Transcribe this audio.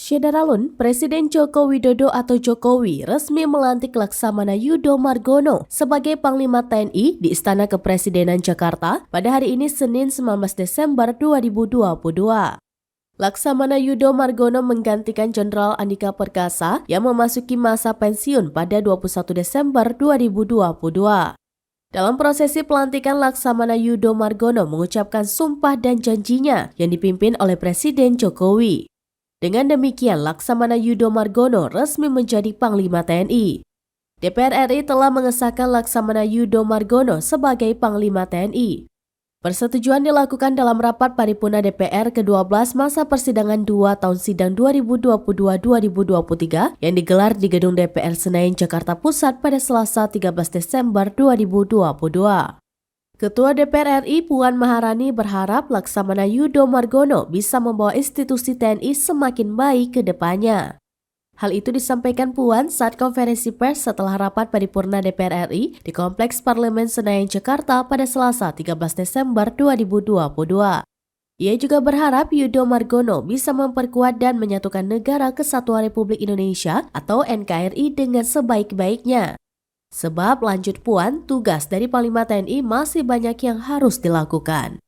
Syederalun, Presiden Joko Widodo atau Jokowi resmi melantik Laksamana Yudo Margono sebagai Panglima TNI di Istana Kepresidenan Jakarta pada hari ini Senin 19 Desember 2022. Laksamana Yudo Margono menggantikan Jenderal Andika Perkasa yang memasuki masa pensiun pada 21 Desember 2022. Dalam prosesi pelantikan, Laksamana Yudo Margono mengucapkan sumpah dan janjinya yang dipimpin oleh Presiden Jokowi. Dengan demikian, Laksamana Yudo Margono resmi menjadi Panglima TNI. DPR RI telah mengesahkan Laksamana Yudo Margono sebagai Panglima TNI. Persetujuan dilakukan dalam rapat paripurna DPR ke-12 masa persidangan 2 tahun sidang 2022-2023 yang digelar di Gedung DPR Senayan, Jakarta Pusat pada Selasa 13 Desember 2022. Ketua DPR RI Puan Maharani berharap Laksamana Yudo Margono bisa membawa institusi TNI semakin baik ke depannya. Hal itu disampaikan Puan saat konferensi pers setelah rapat paripurna DPR RI di Kompleks Parlemen Senayan, Jakarta pada Selasa 13 Desember 2022. Ia juga berharap Yudo Margono bisa memperkuat dan menyatukan Negara Kesatuan Republik Indonesia atau NKRI dengan sebaik-baiknya. Sebab lanjut Puan, tugas dari Panglima TNI masih banyak yang harus dilakukan.